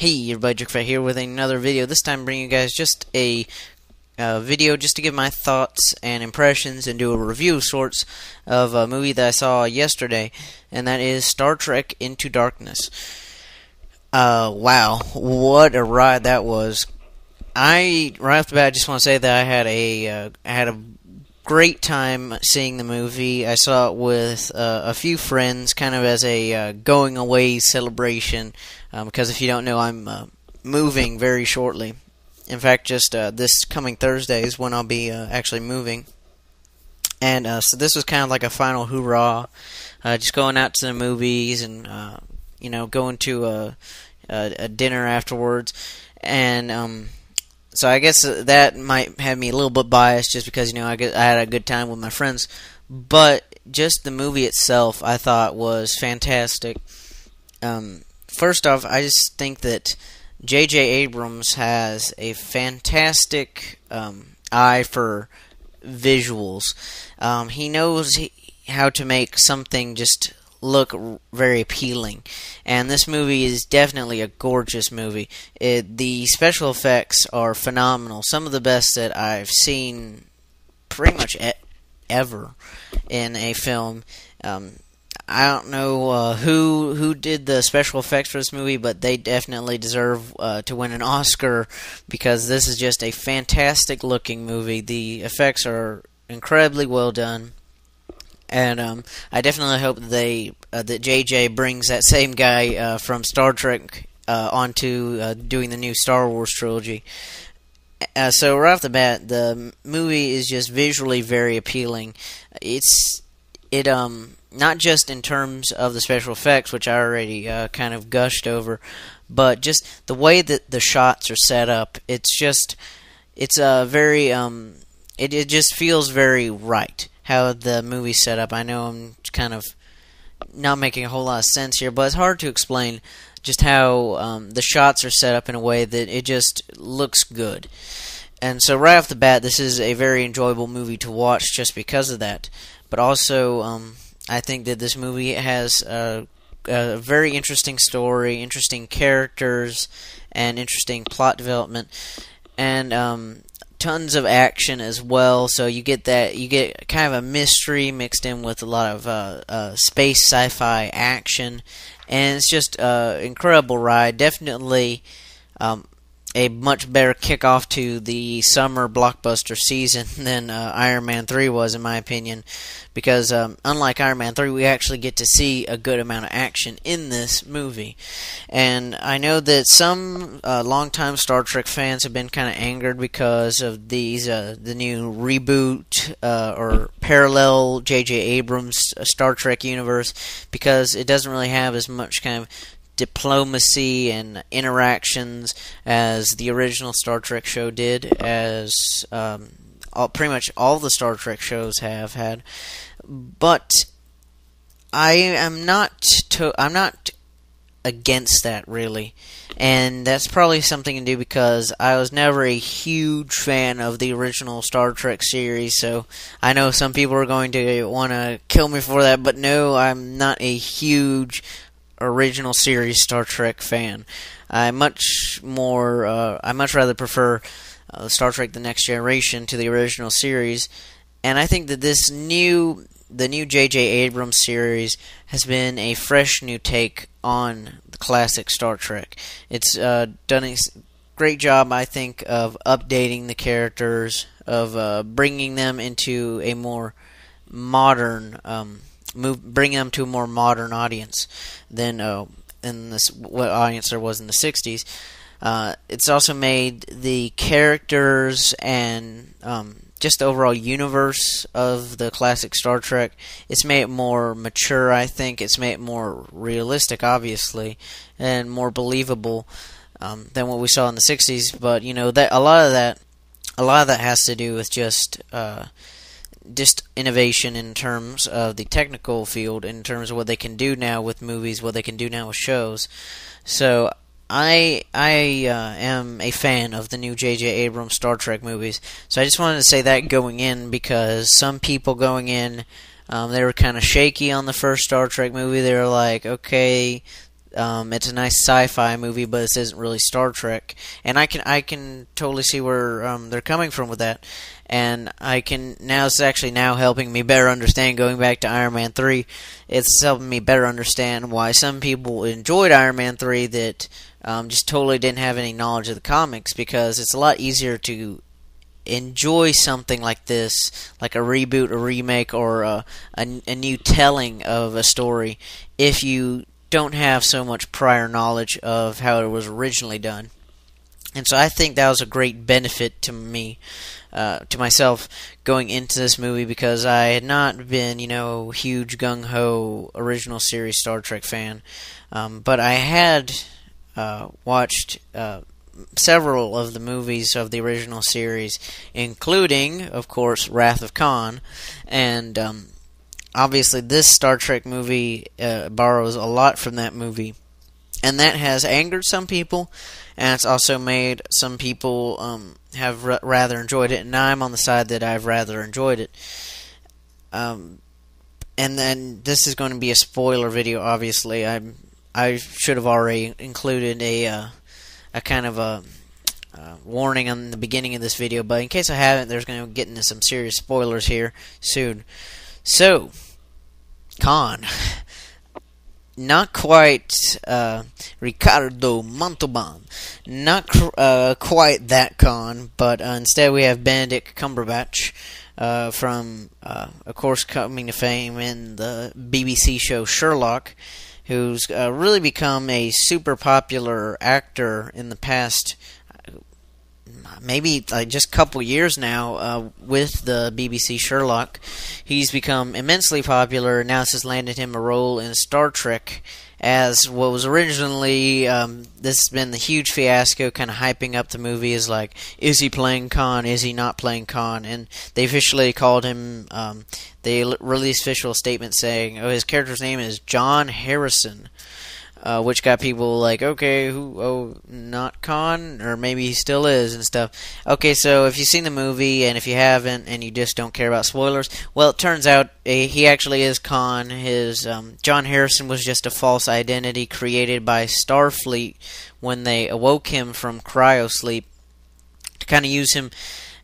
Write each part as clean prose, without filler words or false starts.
Hey everybody, Jukefat here with another video. This time bringing you guys just a video just to give my thoughts and impressions and do a review of sorts of a movie that I saw yesterday, and that is Star Trek Into Darkness. Wow, what a ride that was. Right off the bat, I just want to say that I had a great time seeing the movie. I saw it with a few friends, kind of as a going away celebration, because if you don't know, I'm moving very shortly. In fact, just this coming Thursday is when I'll be actually moving. And so this was kind of like a final hoorah, just going out to the movies and going to a dinner afterwards. And so I guess that might have me a little bit biased, just because I had a good time with my friends. But just the movie itself, I thought was fantastic. First off, I just think that J.J. Abrams has a fantastic eye for visuals. He knows how to make something just look very appealing, and this movie is definitely a gorgeous movie. The special effects are phenomenal, some of the best that I've seen pretty much ever in a film. I don't know who did the special effects for this movie, but they definitely deserve to win an Oscar, because this is just a fantastic looking movie. The effects are incredibly well done. And I definitely hope that JJ brings that same guy from Star Trek onto doing the new Star Wars trilogy. So right off the bat, the movie is just visually very appealing. It not just in terms of the special effects, which I already kind of gushed over, but just the way that the shots are set up. It just feels very right how the movie's set up. I know I'm kind of not making a whole lot of sense here, but it's hard to explain just how the shots are set up in a way that it just looks good. And so right off the bat, this is a very enjoyable movie to watch just because of that. But also, I think that this movie has a very interesting story, interesting characters, and interesting plot development, and tons of action as well. So you get kind of a mystery mixed in with a lot of space sci-fi action, and it's just an incredible ride. Definitely a much better kickoff to the summer blockbuster season than Iron Man 3 was, in my opinion, because unlike Iron Man 3, we actually get to see a good amount of action in this movie. And I know that some longtime Star Trek fans have been kind of angered because of the new reboot or parallel J.J. Abrams Star Trek universe, because it doesn't really have as much kind of diplomacy and interactions as the original Star Trek show did, as pretty much all the Star Trek shows have had. But I'm not against that, really, and that's probably something to do because I was never a huge fan of the original Star Trek series. So I know some people are going to want to kill me for that, but no, I'm not a huge original series Star Trek fan. I much rather prefer Star Trek: The Next Generation to the original series, and I think that the new J.J. Abrams series has been a fresh new take on the classic Star Trek. It's done a great job, I think, of updating the characters, of bringing them into a more modern bring them to a more modern audience than what audience there was in the 60s. It's also made the characters and just the overall universe of the classic Star Trek, it's made it more mature, I think. It's made it more realistic, obviously, and more believable than what we saw in the 60s. But that a lot of that has to do with just innovation in terms of the technical field, in terms of what they can do now with movies, what they can do now with shows. So I am a fan of the new J.J. Abrams Star Trek movies. So I just wanted to say that going in, because some people going in, they were kind of shaky on the first Star Trek movie. They were like, okay, It's a nice sci-fi movie, but this isn't really Star Trek. And I can totally see where they're coming from with that. And it's actually now helping me better understand, going back to Iron Man 3, it's helping me better understand why some people enjoyed Iron Man 3 that just totally didn't have any knowledge of the comics, because it's a lot easier to enjoy something like this, like a reboot, a remake, or a new telling of a story, if you don't have so much prior knowledge of how it was originally done. And so I think that was a great benefit to me, to myself, going into this movie, because I had not been, huge gung-ho original series Star Trek fan. But I had watched several of the movies of the original series, including, of course, Wrath of Khan. And obviously this Star Trek movie borrows a lot from that movie. And that has angered some people, and it's also made some people have rather enjoyed it, and I'm on the side that I've rather enjoyed it. And then this is going to be a spoiler video, obviously. I should have already included a kind of a warning on the beginning of this video, but in case I haven't, there's going to get into some serious spoilers here soon. So, Khan. Not quite Ricardo Montalban. Not quite that Khan, but instead we have Benedict Cumberbatch from, of course, coming to fame in the BBC show Sherlock, who's really become a super popular actor in the past, maybe just a couple years now, with the BBC Sherlock. He's become immensely popular, and now this has landed him a role in Star Trek as what was originally, this has been the huge fiasco, kind of hyping up the movie, is like, is he playing Khan, is he not playing Khan? And they officially called him, they released official statement saying, his character's name is John Harrison. Which got people like, okay, not Khan? Or maybe he still is and stuff. Okay, so if you've seen the movie, and if you haven't, and you just don't care about spoilers, well, it turns out he actually is Khan. His John Harrison was just a false identity created by Starfleet when they awoke him from cryosleep to kind of use him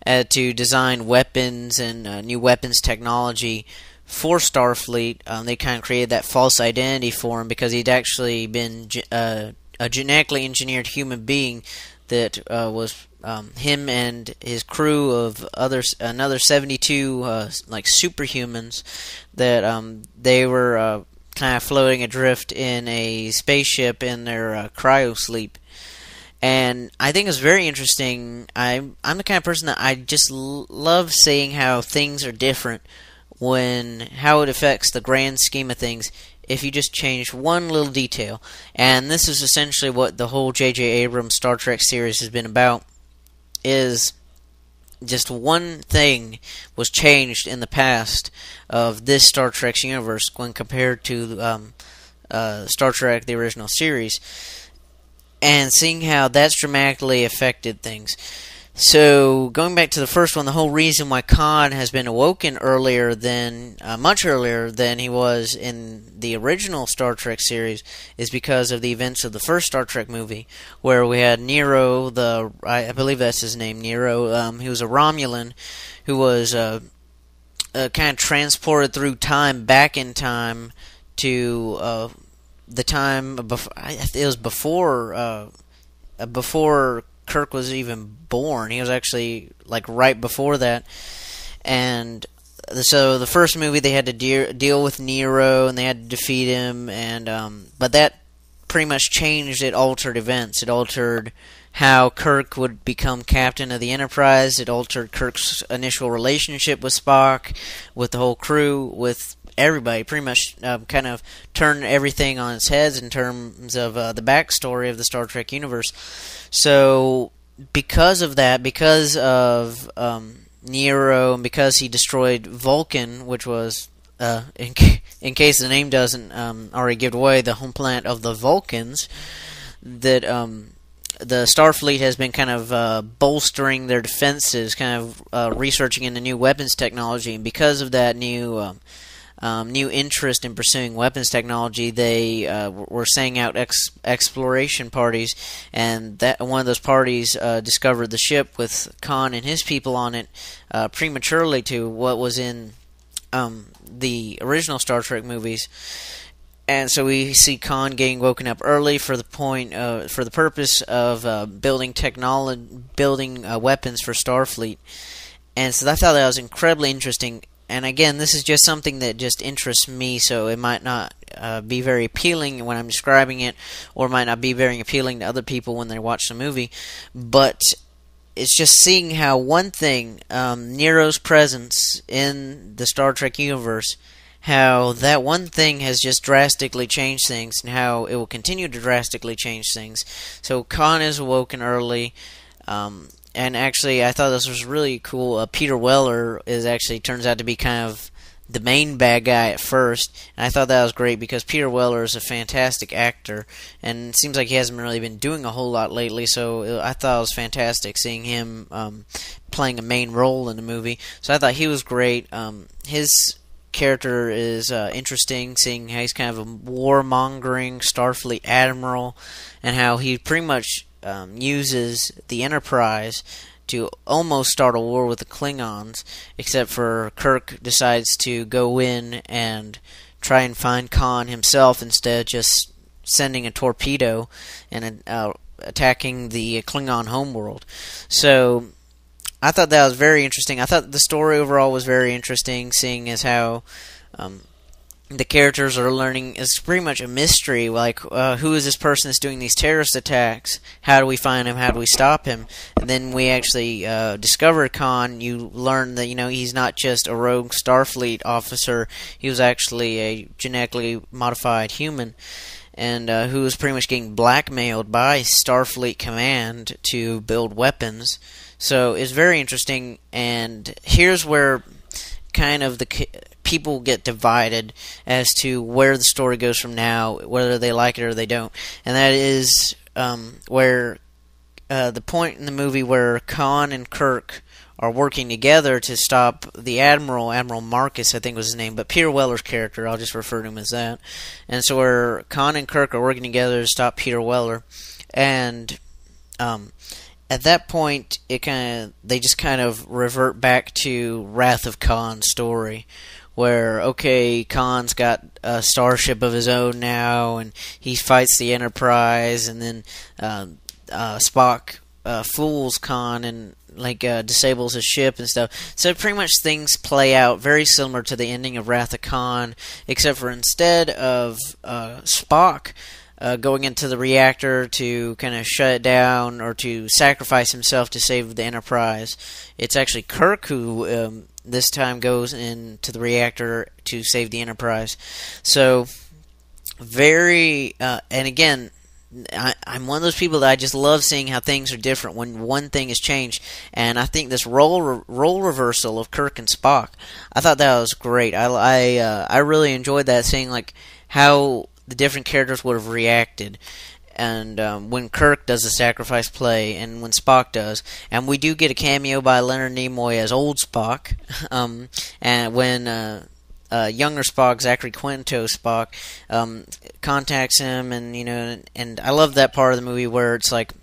to design weapons and new weapons technology for Starfleet. They kind of created that false identity for him because he'd actually been a genetically engineered human being that was him and his crew of another 72 like superhumans that they were kind of floating adrift in a spaceship in their cryosleep. And I think it's very interesting. I'm the kind of person that I just love seeing how things are different, how it affects the grand scheme of things if you just change one little detail. And this is essentially what the whole J.J. Abrams Star Trek series has been about, is just one thing was changed in the past of this Star Trek's universe when compared to Star Trek, the original series, and seeing how that's dramatically affected things. So, going back to the first one, the whole reason why Khan has been awoken much earlier than he was in the original Star Trek series, is because of the events of the first Star Trek movie, where we had Nero, I believe that's his name, Nero. He was a Romulan who was kind of transported through time, back in time, to the time before, it was before Kirk was even born. He was actually like right before that. And so the first movie they had to deal with Nero, and they had to defeat him, and but that pretty much changed. It altered events. It altered how Kirk would become captain of the Enterprise. It altered Kirk's initial relationship with Spock, with the whole crew, with everybody. Pretty much kind of turned everything on its heads in terms of the backstory of the Star Trek universe. So, because of that, because of Nero, and because he destroyed Vulcan, which was, in case the name doesn't already give away, the home planet of the Vulcans, that the Starfleet has been kind of bolstering their defenses, kind of researching into new weapons technology, and because of that new new interest in pursuing weapons technology, they were sending out exploration parties, and that one of those parties discovered the ship with Khan and his people on it prematurely to what was in the original Star Trek movies. And so we see Khan getting woken up early for the purpose of building weapons for Starfleet. And so I thought that was incredibly interesting. And again, this is just something that just interests me, so it might not be very appealing when I'm describing it, or might not be very appealing to other people when they watch the movie. But it's just seeing how one thing, Nero's presence in the Star Trek universe, how that one thing has just drastically changed things, and how it will continue to drastically change things. So Khan is awoken early, and actually I thought this was really cool. Peter Weller turns out to be kind of the main bad guy at first, and I thought that was great because Peter Weller is a fantastic actor, and it seems like he hasn't really been doing a whole lot lately, so I thought it was fantastic seeing him playing a main role in the movie. So I thought he was great. His character is interesting, seeing how he's kind of a warmongering Starfleet admiral, and how he pretty much uses the Enterprise to almost start a war with the Klingons, except for Kirk decides to go in and try and find Khan himself instead of just sending a torpedo and attacking the Klingon homeworld. So I thought that was very interesting. I thought the story overall was very interesting, seeing as how the characters are learning. It's pretty much a mystery, like who is this person that's doing these terrorist attacks? How do we find him? How do we stop him? And then we actually discover Khan. You learn that he's not just a rogue Starfleet officer. He was actually a genetically modified human, and who was pretty much getting blackmailed by Starfleet Command to build weapons. So it's very interesting, and here's where kind of the people get divided as to where the story goes from now, whether they like it or they don't. And that is where the point in the movie where Khan and Kirk are working together to stop the Admiral Marcus, I think was his name, but Peter Weller's character, I'll just refer to him as that. And so where Khan and Kirk are working together to stop Peter Weller, and at that point, they just kind of revert back to Wrath of Khan's story, where, okay, Khan's got a starship of his own now, and he fights the Enterprise, and then Spock fools Khan and disables his ship and stuff. So pretty much things play out very similar to the ending of Wrath of Khan, except for instead of Spock going into the reactor to kind of shut it down or to sacrifice himself to save the Enterprise, it's actually Kirk who this time goes into the reactor to save the Enterprise. So very and again, I'm one of those people that I just love seeing how things are different when one thing has changed, and I think this role reversal of Kirk and Spock, I thought that was great. I really enjoyed that, seeing how the different characters would have reacted, and when Kirk does the sacrifice play, and when Spock does, and we do get a cameo by Leonard Nimoy as old Spock, and when younger Spock, Zachary Quinto Spock, contacts him, and I love that part of the movie where it's like,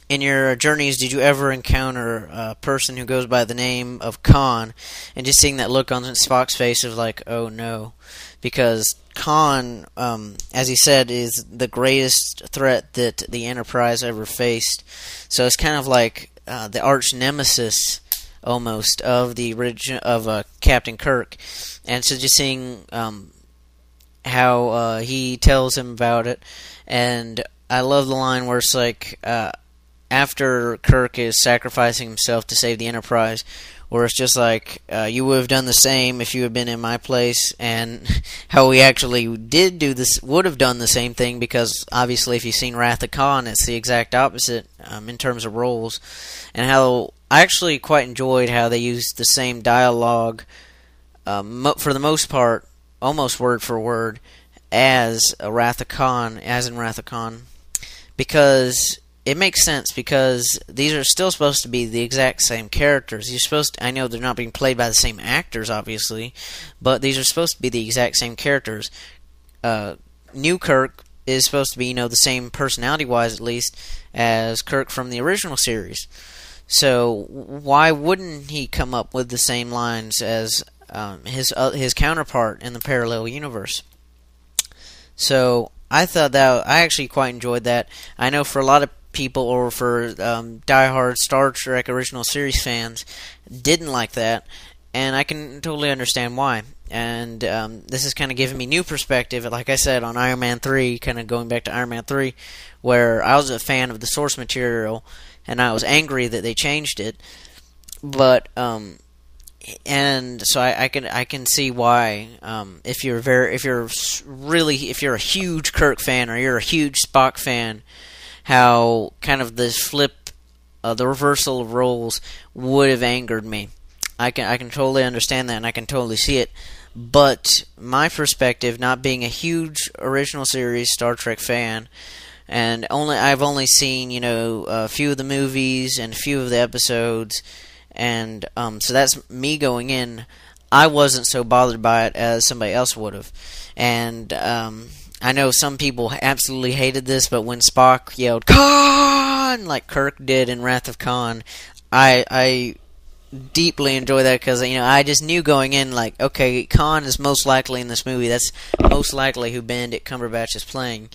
in your journeys, did you ever encounter a person who goes by the name of Khan? And just seeing that look on Spock's face of oh no, because Khan, as he said, is the greatest threat that the Enterprise ever faced. So it's kind of like the arch nemesis, almost, of the of Captain Kirk. And so just seeing how he tells him about it, and I love the line where it's after Kirk is sacrificing himself to save the Enterprise, where it's just you would have done the same if you had been in my place, and how we actually would have done the same thing, because obviously if you've seen Wrath of Khan, it's the exact opposite in terms of roles, and how I actually quite enjoyed how they used the same dialogue for the most part, almost word for word, as in Wrath of Khan, because it makes sense because these are still supposed to be the exact same characters. You're supposed to, I know they're not being played by the same actors, obviously, but these are supposed to be the exact same characters. New Kirk is supposed to be, the same personality-wise, at least, as Kirk from the original series. So why wouldn't he come up with the same lines as his counterpart in the parallel universe? So I thought that I actually quite enjoyed that. I know for a lot of people, or for diehard Star Trek original series fans, didn't like that, and I can totally understand why. And this is kind of giving me new perspective, like I said, on Iron Man 3, kind of going back to Iron Man 3, where I was a fan of the source material, and I was angry that they changed it. But and so I can see why, if you're a huge Kirk fan, or you're a huge Spock fan, how kind of this flip, the reversal of roles would have angered me. I can totally understand that, and I can totally see it. But my perspective, not being a huge original series Star Trek fan, and I've only seen a few of the movies and a few of the episodes, and so that's me going in. I wasn't so bothered by it as somebody else would have, and I know some people absolutely hated this, but when Spock yelled "Khan" like Kirk did in Wrath of Khan, I deeply enjoy that, because I just knew going in, like, okay, Khan is most likely in this movie. That's most likely who Benedict Cumberbatch is playing,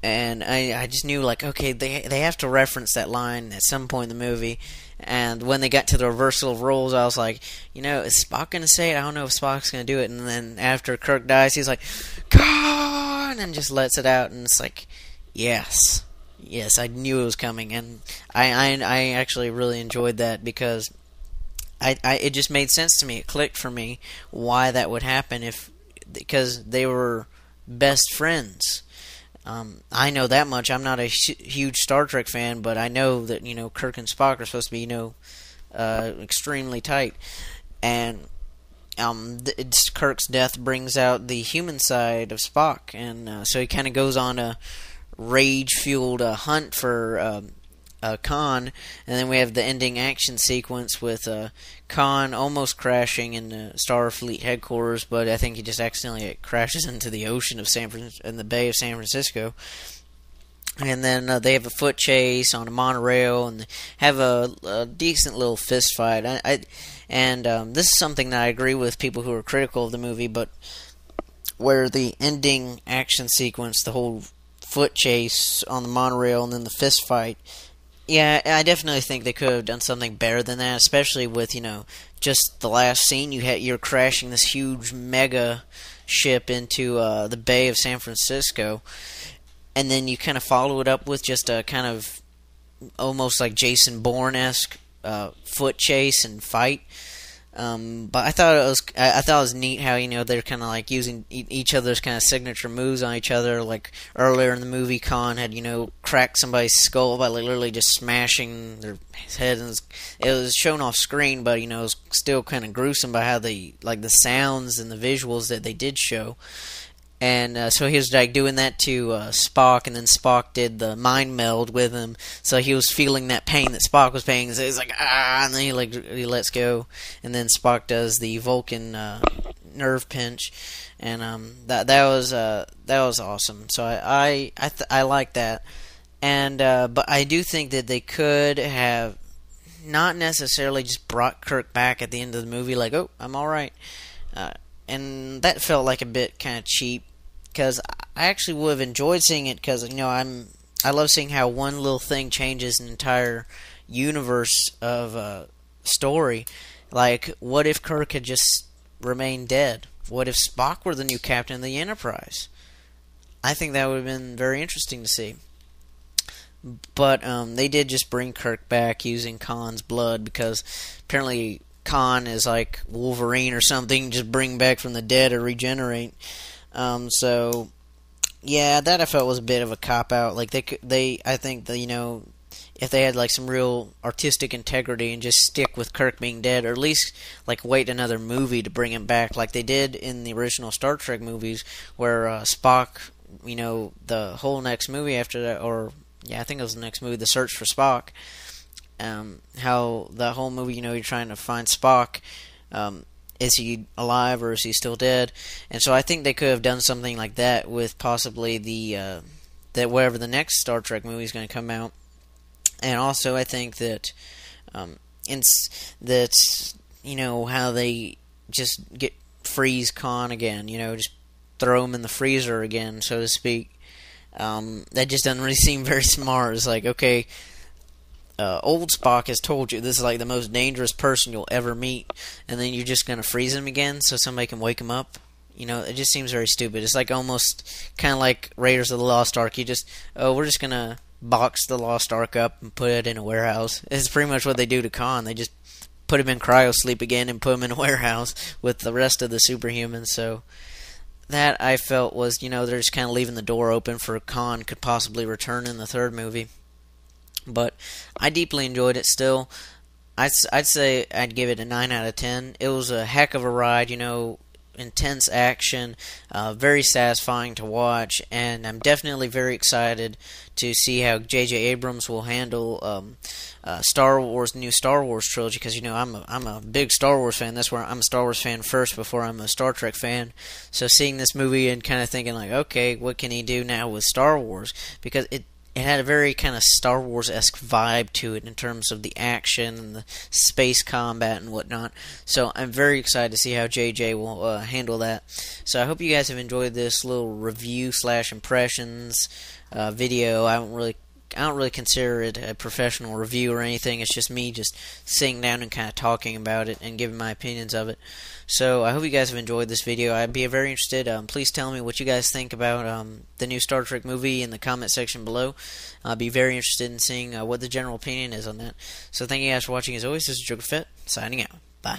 and I just knew, like, okay, they have to reference that line at some point in the movie. And when they got to the reversal of roles, I was like, is Spock going to say it? I don't know if Spock's going to do it. And then after Kirk dies, he's like, Khan, and just lets it out, and it's like, yes, I knew it was coming, and I actually really enjoyed that, because it just made sense to me. It clicked for me why that would happen, because they were best friends. I know that much. I'm not a huge Star Trek fan, but I know that Kirk and Spock are supposed to be extremely tight, and Kirk's death brings out the human side of Spock, and so he kind of goes on a rage-fueled hunt for Khan, and then we have the ending action sequence with Khan almost crashing in Starfleet headquarters, but I think he just accidentally crashes into the ocean of in the Bay of San Francisco. And then they have a foot chase on a monorail, and have a decent little fist fight. This is something that I agree with people who are critical of the movie, but where the ending action sequence, the whole foot chase on the monorail, and then the fist fight. Yeah, I definitely think they could have done something better than that, especially with, just the last scene. You're crashing this huge mega ship into the Bay of San Francisco, and then you kind of follow it up with just a kind of almost like Jason Bourne-esque foot chase and fight. But I thought it was neat how they're kind of like using each other's kind of signature moves on each other. Like earlier in the movie, Khan had cracked somebody's skull by literally just smashing their head, and it was shown off screen, but it was still kind of gruesome by how the sounds and the visuals that they did show. And so he was like doing that to Spock, and then Spock did the mind meld with him, so he was feeling that pain that Spock was feeling. So he's like, and then he lets go, and then Spock does the Vulcan nerve pinch, and that was awesome. So I like that, and but I do think that they could have not necessarily just brought Kirk back at the end of the movie, like, oh, I'm all right. And that felt like a bit kind of cheap, because I actually would have enjoyed seeing it, because I love seeing how one little thing changes an entire universe of story. Like, what if Kirk had just remained dead? What if Spock were the new captain of the Enterprise? I think that would have been very interesting to see. But they did just bring Kirk back using Khan's blood, because apparently Khan is like Wolverine or something, just bring back from the dead or regenerate. So yeah, that I felt was a bit of a cop out. Like I think that if they had like some real artistic integrity and just stick with Kirk being dead, or at least like wait another movie to bring him back, like they did in the original Star Trek movies, where Spock, the whole next movie after that, or yeah, I think it was the next movie, The Search for Spock. How the whole movie, you're trying to find Spock. Is he alive or is he still dead? And so I think they could have done something like that with possibly that wherever the next Star Trek movie is going to come out. And also I think that how they just freeze Khan again, just throw him in the freezer again, so to speak. That just doesn't really seem very smart. It's like, okay, old Spock has told you this is like the most dangerous person you'll ever meet, and then you're just going to freeze him again so somebody can wake him up. It just seems very stupid. It's like almost kind of like Raiders of the Lost Ark. We're just going to box the Lost Ark up and put it in a warehouse. It's pretty much what they do to Khan. They just put him in cryosleep again and put him in a warehouse with the rest of the superhumans. So that I felt was, they're just kind of leaving the door open for Khan could possibly return in the third movie. But I deeply enjoyed it still. I'd say I'd give it a 9 out of 10. It was a heck of a ride, intense action, very satisfying to watch, and I'm definitely very excited to see how J.J. Abrams will handle Star Wars, new Star Wars trilogy, because I'm a big Star Wars fan. That's where I'm a Star Wars fan first before I'm a Star Trek fan. So seeing this movie and kind of thinking like, okay, what can he do now with Star Wars? Because it had a very kind of Star Wars-esque vibe to it in terms of the action and the space combat and whatnot. So I'm very excited to see how JJ will handle that. So I hope you guys have enjoyed this little review / impressions video. I don't really consider it a professional review or anything. It's just me just sitting down and kind of talking about it and giving my opinions of it. So I hope you guys have enjoyed this video. I'd be very interested. Please tell me what you guys think about the new Star Trek movie in the comment section below. I'd be very interested in seeing what the general opinion is on that. So thank you guys for watching. As always, this is Joker Fett, signing out. Bye.